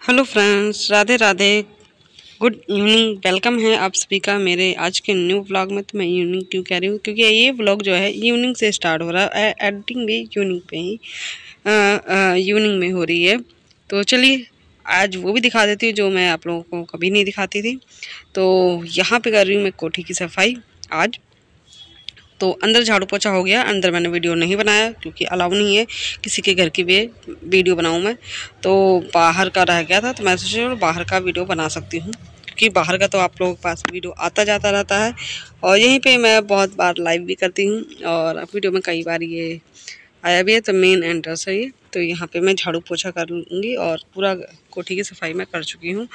Hello friends, Radhe Radhe. Good evening. Welcome है आप सभी का मेरे आज के न्यू व्लॉग में। तो मैं इवनिंग क्यों कह रही हूँ, क्योंकि ये व्लॉग जो है इवनिंग से स्टार्ट हो रहा है। एडिटिंग भी इवनिंग पे ही इवनिंग में हो रही है। तो चलिए आज वो भी दिखा देती हूँ जो मैं आप लोगों को कभी नहीं दिखाती थी। तो यहाँ पे कर रही हूँ मैं कोठी की सफाई आज। तो अंदर झाड़ू पोछा हो गया। अंदर मैंने वीडियो नहीं बनाया क्योंकि अलाउ नहीं है किसी के घर की भी वीडियो बनाऊं मैं। तो बाहर का रह गया था, तो मैं सोचा बाहर का वीडियो बना सकती हूँ, क्योंकि बाहर का तो आप लोगों के पास वीडियो आता जाता रहता है। और यहीं पे मैं बहुत बार लाइव भी करती हूँ और वीडियो में कई बार ये आया भी है। तो मेन एंट्रेंस है ये। तो यहाँ पे मैं झाड़ू पोछा कर लूँगी और पूरा कोठी की सफाई मैं कर चुकी हूँ।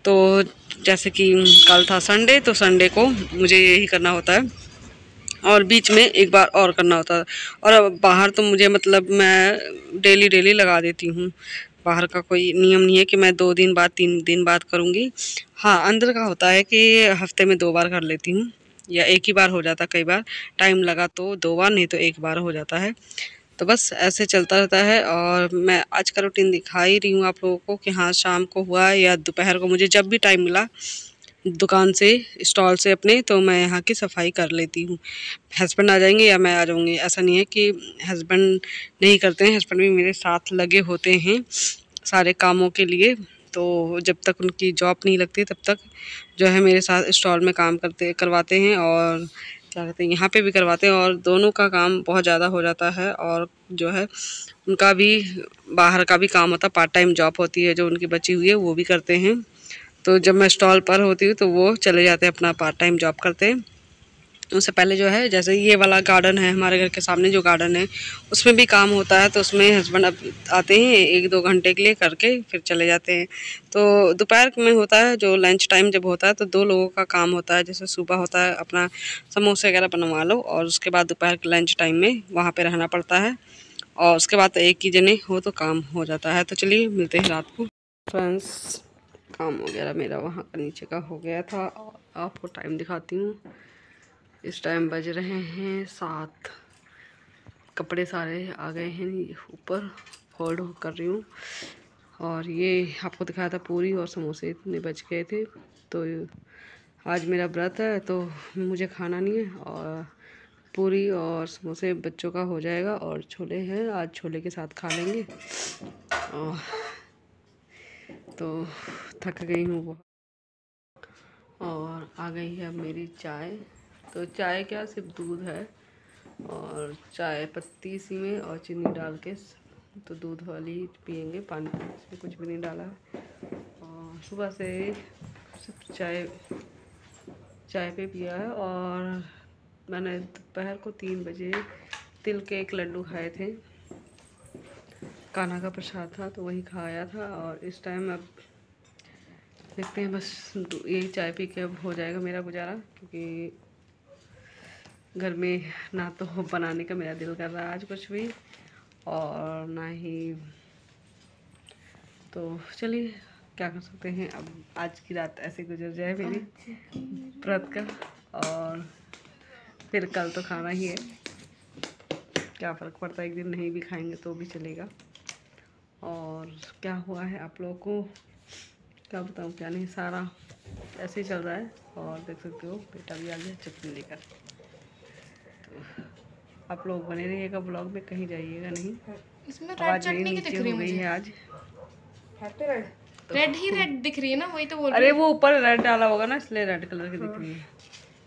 तो जैसे कि कल था संडे, तो संडे को मुझे यही करना होता है और बीच में एक बार और करना होता है। और अब बाहर तो मुझे मतलब मैं डेली डेली लगा देती हूँ। बाहर का कोई नियम नहीं है कि मैं 2 दिन बाद 3 दिन बाद करूँगी। हाँ, अंदर का होता है कि हफ्ते में 2 बार कर लेती हूँ, या एक ही बार हो जाता है। कई बार टाइम लगा तो 2 बार, नहीं तो एक बार हो जाता है। तो बस ऐसे चलता रहता है। और मैं आज का रूटीन दिखा ही रही हूँ आप लोगों को कि हाँ, शाम को हुआ या दोपहर को, मुझे जब भी टाइम मिला दुकान से, स्टॉल से अपने, तो मैं यहाँ की सफाई कर लेती हूँ। हस्बैंड आ जाएंगे या मैं आ जाऊँगी, ऐसा नहीं है कि हस्बैंड नहीं करते हैं। हस्बैंड भी मेरे साथ लगे होते हैं सारे कामों के लिए। तो जब तक उनकी जॉब नहीं लगती तब तक जो है मेरे साथ स्टॉल में काम करवाते हैं, और क्या कहते हैं यहाँ पे भी करवाते हैं। और दोनों का काम बहुत ज़्यादा हो जाता है। और जो है उनका भी बाहर का भी काम होता है, पार्ट टाइम जॉब होती है जो उनकी बची हुई है, वो भी करते हैं। तो जब मैं स्टॉल पर होती हूँ तो वो चले जाते हैं अपना पार्ट टाइम जॉब करते हैं। उससे पहले जो है, जैसे ये वाला गार्डन है हमारे घर के सामने जो गार्डन है, उसमें भी काम होता है। तो उसमें हस्बैंड अब आते हैं 1-2 घंटे के लिए करके फिर चले जाते हैं। तो दोपहर में होता है जो लंच टाइम जब होता है, तो 2 लोगों का काम होता है। जैसे सुबह होता है अपना समोसे वगैरह बनवा लो, और उसके बाद दोपहर के लंच टाइम में वहाँ पर रहना पड़ता है। और उसके बाद एक ही जने हो तो काम हो जाता है। तो चलिए मिलते हैं रात को। फ्रेंड्स, काम वगैरह मेरा वहाँ का नीचे का हो गया था। आपको टाइम दिखाती हूँ। इस टाइम बज रहे हैं 7। कपड़े सारे आ गए हैं ऊपर, फोल्ड कर रही हूँ। और ये आपको दिखाया था पूरी और समोसे इतने बच गए थे। तो आज मेरा व्रत है तो मुझे खाना नहीं है, और पूरी और समोसे बच्चों का हो जाएगा। और छोले हैं, आज छोले के साथ खा लेंगे। और तो थक गई हूँ बहुत। और आ गई है अब मेरी चाय। तो चाय क्या, सिर्फ दूध है और चाय पत्ती इसी में और चीनी डाल के, तो दूध वाली पियेंगे, पानी इसमें कुछ भी नहीं डाला है। और सुबह से सिर्फ चाय पे पिया है। और मैंने दोपहर को 3 बजे तिल के एक लड्डू खाए थे, कान्हा का प्रसाद था तो वही खाया था। और इस टाइम अब देखते हैं, बस यही चाय पी के अब हो जाएगा मेरा गुजारा, क्योंकि घर में ना तो बनाने का मेरा दिल कर रहा है आज कुछ भी, और ना ही। तो चलिए क्या कर सकते हैं, अब आज की रात ऐसे गुजर जाए मेरी व्रत का। और फिर कल तो खाना ही है, क्या फ़र्क पड़ता है, एक दिन नहीं भी खाएंगे तो भी चलेगा। और क्या हुआ है आप लोगों को क्या बताऊँ, क्या नहीं, सारा ऐसे ही चल रहा है। और देख सकते हो बेटा भी आ गया चटनी लेकर। तो आप लोग बने रहिएगा ब्लॉग में, कहीं जाइएगा नहीं। इसमें आवाज़ मेरी नीचे हो गई है आज। रेड ही रेड दिख रही है ना, वही तो बोल रही अरे वो ऊपर रेड डाला होगा ना, इसलिए रेड कलर की दिख रही है।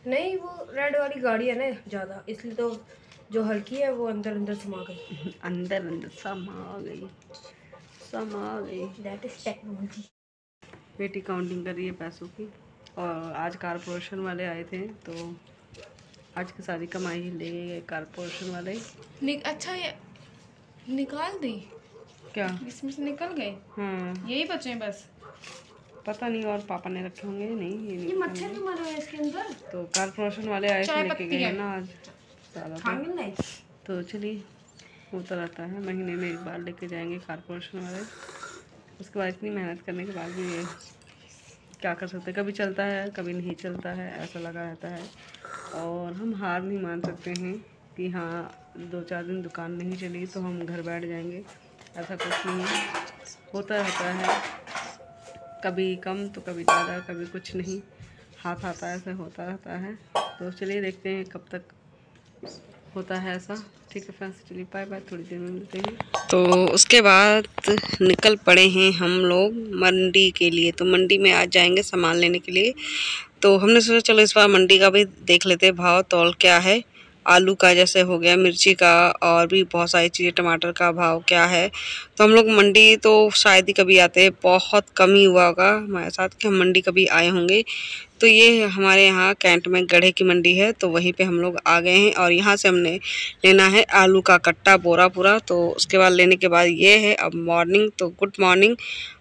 नहीं, वो रेड वाली गाड़ी है ना ज़्यादा, इसलिए तो जो हल्की है वो अंदर अंदर समा गई। अंदर अंदर समा गई। That is technology. बेटी काउंटिंग कर रही है पैसों की। और आज कारपोरेशन वाले आए थे, तो आज की सारी कमाई ले गए कारपोरेशन वाले। अच्छा, ये निकाल दी क्या, इसमें से निकल गए? हाँ यही बचे हैं बस। पता नहीं, और पापा ने रखे होंगे। नहीं, ये मच्छर तो मर रहा है इसके अंदर। तो कारपोरेशन वाले आए थे, लेके गए ना आज सारा। तो चलिए, होता रहता है, महीने में एक बार लेके जाएंगे कारपोरेशन वाले। उसके बाद इतनी मेहनत करने के बाद भी ये क्या कर सकते हैं, कभी चलता है कभी नहीं चलता है, ऐसा लगा रहता है। और हम हार नहीं मान सकते हैं कि हाँ 2-4 दिन दुकान नहीं चली तो हम घर बैठ जाएंगे, ऐसा कुछ नहीं है, होता रहता है। कभी कम तो कभी ज़्यादा, कभी कुछ नहीं, हाथ आता है, ऐसा होता रहता है। तो चलिए देखते हैं कब तक होता है ऐसा। ठीक है फ्रेंड्स, चलिए बाय बाय, थोड़ी देर में मिलते हैं। तो उसके बाद निकल पड़े हैं हम लोग मंडी के लिए। तो मंडी में आज जाएंगे सामान लेने के लिए। तो हमने सोचा चलो इस बार मंडी का भी देख लेते हैं, भाव तौल क्या है, आलू का जैसे हो गया, मिर्ची का, और भी बहुत सारी चीज़ें, टमाटर का भाव क्या है। तो हम लोग मंडी तो शायद ही कभी आते हैं, बहुत कम ही हुआ होगा हमारे साथ कि हम मंडी कभी आए होंगे। तो ये हमारे यहाँ कैंट में गढ़े की मंडी है, तो वहीं पे हम लोग आ गए हैं। और यहाँ से हमने लेना है आलू का कट्टा बोरा पूरा। तो उसके बाद लेने के बाद ये है अब मॉर्निंग, तो गुड मॉर्निंग।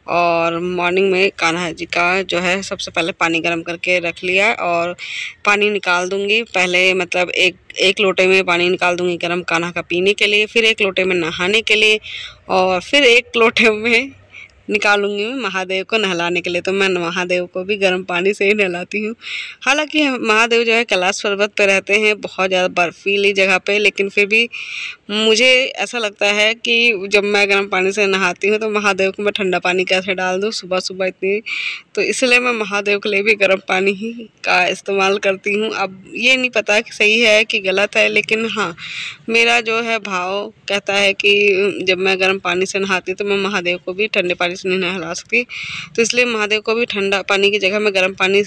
और मॉर्निंग में कान्हा जी का जो है सबसे पहले पानी गर्म करके रख लिया, और पानी निकाल दूंगी पहले, मतलब एक लोटे में पानी निकाल दूंगी गर्म कान्हा का पीने के लिए, फिर एक लोटे में नहाने के लिए, और फिर एक लोटे में निकालूंगी मैं महादेव को नहलाने के लिए। तो मैं महादेव को भी गर्म पानी से ही नहलाती हूँ। हालांकि महादेव जो है कैलाश पर्वत पे रहते हैं, बहुत ज़्यादा बर्फीली जगह पे, लेकिन फिर भी मुझे ऐसा लगता है कि जब मैं गर्म पानी से नहाती हूँ तो महादेव को मैं ठंडा पानी कैसे डाल दूँ सुबह सुबह इतनी। तो इसलिए मैं महादेव के लिए भी गर्म पानी ही का इस्तेमाल करती हूँ। अब ये नहीं पता कि सही है कि गलत है, लेकिन हाँ, मेरा जो है भाव कहता है कि जब मैं गर्म पानी से नहाती हूँ तो मैं महादेव को भी ठंडे पानी से नहीं नहला सकती। तो इसलिए महादेव को भी ठंडा पानी की जगह मैं गर्म पानी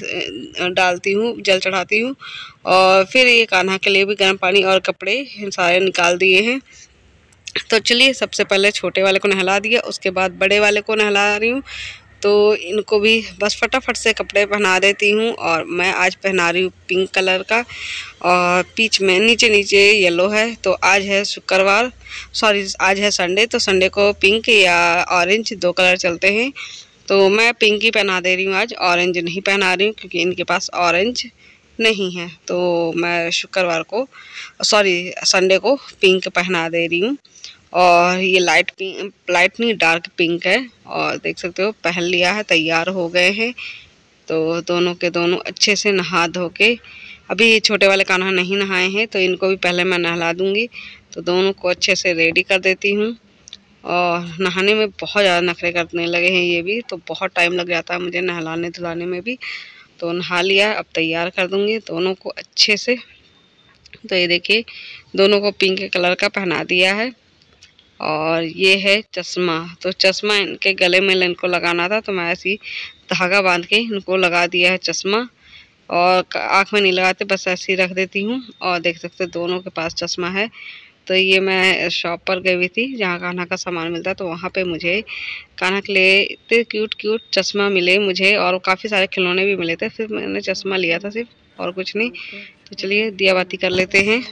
डालती हूँ, जल चढ़ाती हूँ। और फिर ये कान्हा के लिए भी गर्म पानी और कपड़े सारे निकाल दिए हैं। तो चलिए सबसे पहले छोटे वाले को नहला दिया, उसके बाद बड़े वाले को नहला रही हूँ। तो इनको भी बस फटाफट से कपड़े पहना देती हूँ। और मैं आज पहना रही हूँ पिंक कलर का, और बीच में नीचे नीचे येलो है। तो आज है शुक्रवार, सॉरी आज है संडे, तो संडे को पिंक या ऑरेंज दो कलर चलते हैं। तो मैं पिंक ही पहना दे रही हूँ आज, ऑरेंज नहीं पहना रही हूँ क्योंकि इनके पास ऑरेंज नहीं है। तो मैं शुक्रवार को, सॉरी संडे को पिंक पहना दे रही हूँ। और ये लाइट पिंक, लाइट नहीं डार्क पिंक है। और देख सकते हो पहन लिया है, तैयार हो गए हैं। तो दोनों के दोनों अच्छे से नहा धो के, अभी ये छोटे वाले कान्हा नहीं नहाए हैं तो इनको भी पहले मैं नहला दूंगी। तो दोनों को अच्छे से रेडी कर देती हूँ। और नहाने में बहुत ज़्यादा नखरे करने लगे हैं ये भी, तो बहुत टाइम लग जाता है मुझे नहलाने धुलाने में भी। तो नहा लिया, अब तैयार कर दूंगी दोनों को अच्छे से। तो ये देखिए दोनों को पिंक कलर का पहना दिया है। और ये है चश्मा, तो चश्मा इनके गले में इनको लगाना था, तो मैं ऐसी धागा बांध के इनको लगा दिया है चश्मा। और आँख में नहीं लगाते, बस ऐसे ही रख देती हूँ। और देख सकते दोनों के पास चश्मा है। तो ये मैं शॉप पर गई हुई थी जहाँ कान्हा का सामान मिलता है, तो वहाँ पे मुझे कान्हा के लिए इतने क्यूट क्यूट चश्मा मिले मुझे, और काफ़ी सारे खिलौने भी मिले थे। फिर मैंने चश्मा लिया था सिर्फ, और कुछ नहीं। तो चलिए दिया बाती कर लेते हैं।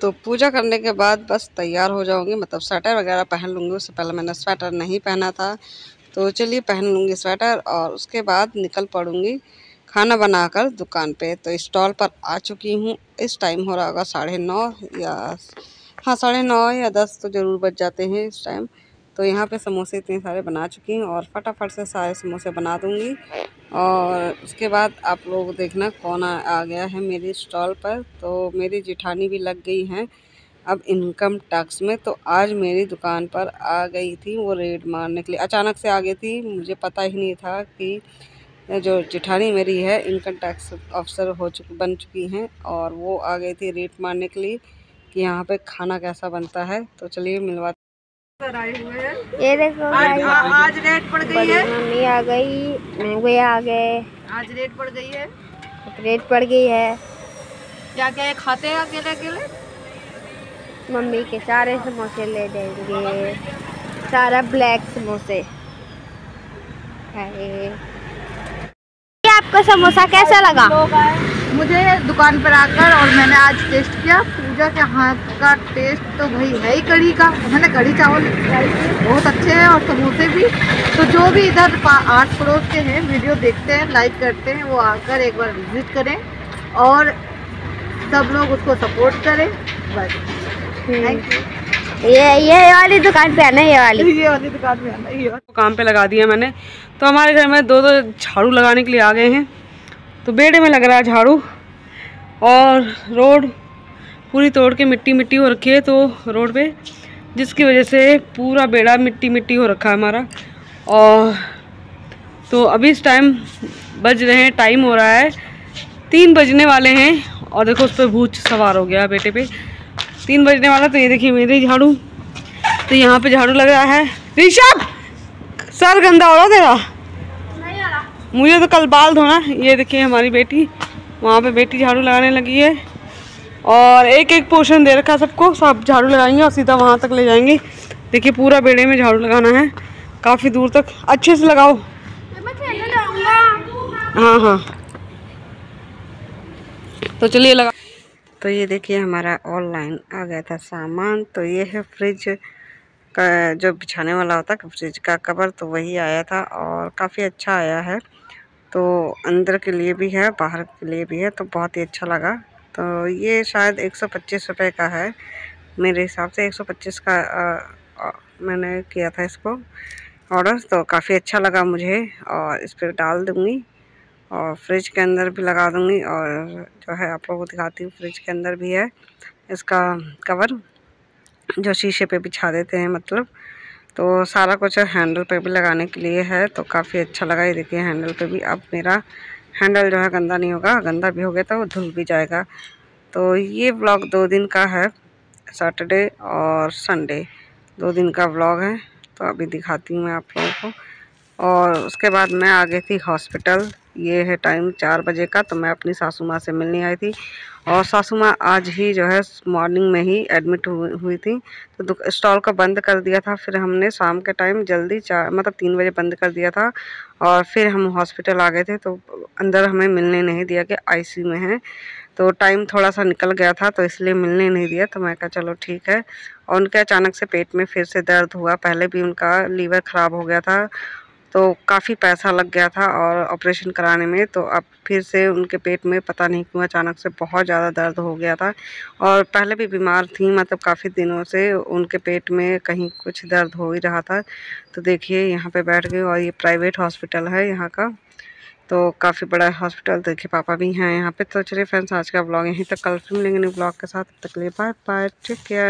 तो पूजा करने के बाद बस तैयार हो जाऊंगी, मतलब स्वेटर वगैरह पहन लूँगी। उससे पहले मैंने स्वेटर नहीं पहना था, तो चलिए पहन लूँगी स्वेटर। और उसके बाद निकल पड़ूँगी खाना बनाकर दुकान पे। तो स्टॉल पर आ चुकी हूँ। इस टाइम हो रहा होगा 9:30 या हाँ 9:30 या 10 तो ज़रूर बज जाते हैं इस टाइम। तो यहाँ पे समोसे इतने सारे बना चुकी हूँ, और फटाफट से सारे समोसे बना दूँगी। और उसके बाद आप लोग देखना कौन आ गया है मेरी स्टॉल पर। तो मेरी जेठानी भी लग गई हैं अब इनकम टैक्स में। तो आज मेरी दुकान पर आ गई थी वो रेड मारने के लिए, अचानक से आ गई थी, मुझे पता ही नहीं था कि जो जेठानी मेरी है इनकम टैक्स ऑफिसर बन चुकी हैं, और वो आ गई थी रेट मारने के लिए कि यहाँ पे खाना कैसा बनता है। तो चलिए मिलवाते आए हुए हैं। ये देखो आज रेट पड़ गई है, मम्मी आ गई, मैंगो आ गए। आज रेट पड़ गई है, रेट पड़ गई है। क्या क्या ये खाते हैं अकेले अकेले? मम्मी के सारे समोसे ले देंगे, सारा ब्लैक समोसे। आपको समोसा कैसा लगा? मुझे दुकान पर आकर और मैंने आज टेस्ट किया, पूजा के हाथ का टेस्ट तो भाई है ही कढ़ी का। मैंने कढ़ी चावल बहुत अच्छे हैं और समोसे भी। तो जो भी इधर आस पड़ोस के हैं, वीडियो देखते हैं, लाइक करते हैं, वो आकर एक बार विजिट करें और सब लोग उसको सपोर्ट करें। बस थैंक यू। ये वाली दुकान पे आना, ये वाली दुकान पे आना। ये काम पे लगा दिया मैंने। तो हमारे घर में दो झाड़ू लगाने के लिए आ गए हैं। तो बेड़े में लग रहा है झाड़ू, और रोड पूरी तोड़ के मिट्टी मिट्टी हो रखी है तो रोड पे, जिसकी वजह से पूरा बेड़ा मिट्टी मिट्टी हो रखा है हमारा। और तो अभी इस टाइम बज रहे हैं, टाइम हो रहा है 3 बजने वाले हैं। और देखो उस पर भूत सवार हो गया बेटे पे, 3 बजने वाला। तो ये देखिए मेरे झाड़ू, तो यहाँ पे झाड़ू लग रहा है। ऋषभ सर गंदा हो रहा तेरा, मुझे तो कल बाल धोना। ये देखिए हमारी बेटी, वहाँ पे बेटी झाड़ू लगाने लगी है, और एक एक पोर्शन दे रखा है सबको, सब झाड़ू लगाएंगे और सीधा वहाँ तक ले जाएंगे। देखिए पूरा बेड़े में झाड़ू लगाना है, काफ़ी दूर तक। अच्छे से लगाओ। हाँ हाँ, तो चलिए लगा। तो ये देखिए हमारा ऑनलाइन आ गया था सामान। तो ये है फ्रिज का जो बिछाने वाला होता है, फ्रिज का कवर, तो वही आया था और काफ़ी अच्छा आया है। तो अंदर के लिए भी है, बाहर के लिए भी है, तो बहुत ही अच्छा लगा। तो ये शायद 125 रुपये का है मेरे हिसाब से, 125 का मैंने किया था इसको ऑर्डर। तो काफ़ी अच्छा लगा मुझे, और इस पर डाल दूँगी और फ्रिज के अंदर भी लगा दूँगी। और जो है आप लोगों को दिखाती हूँ, फ्रिज के अंदर भी है इसका कवर जो शीशे पे बिछा देते हैं, मतलब। तो सारा कुछ हैंडल पे भी लगाने के लिए है, तो काफ़ी अच्छा लगा। ये देखिए हैंडल पे भी, अब मेरा हैंडल जो है गंदा नहीं होगा, गंदा भी हो गया तो वो धुल भी जाएगा। तो ये व्लॉग 2 दिन का है, सैटरडे और संडे 2 दिन का व्लॉग है। तो अभी दिखाती हूँ मैं आप लोगों को। और उसके बाद मैं आ गई थी हॉस्पिटल। ये है टाइम 4 बजे का। तो मैं अपनी सासू माँ से मिलने आई थी, और सासू माँ आज ही जो है मॉर्निंग में ही एडमिट हुई थी। तो स्टॉल को बंद कर दिया था, फिर हमने शाम के टाइम जल्दी 3 बजे बंद कर दिया था, और फिर हम हॉस्पिटल आ गए थे। तो अंदर हमें मिलने नहीं दिया कि आईसीयू में है। तो टाइम थोड़ा सा निकल गया था, तो इसलिए मिलने नहीं दिया। तो मैं कहा चलो ठीक है। और उनके अचानक से पेट में फिर से दर्द हुआ, पहले भी उनका लीवर ख़राब हो गया था, तो काफ़ी पैसा लग गया था और ऑपरेशन कराने में। तो अब फिर से उनके पेट में पता नहीं क्यों अचानक से बहुत ज़्यादा दर्द हो गया था, और पहले भी बीमार थी, मतलब काफ़ी दिनों से उनके पेट में कहीं कुछ दर्द हो ही रहा था। तो देखिए यहाँ पे बैठ गए, और ये प्राइवेट हॉस्पिटल है यहाँ का, तो काफ़ी बड़ा हॉस्पिटल। देखिए पापा भी हैं यहाँ पे। तो चलिए फ्रेंड्स, आज का ब्लॉग यहीं तक, कल फिर मिलेंगे न्यू ब्लॉग के साथ। तब तक के लिए बाय बाय, टेक केयर।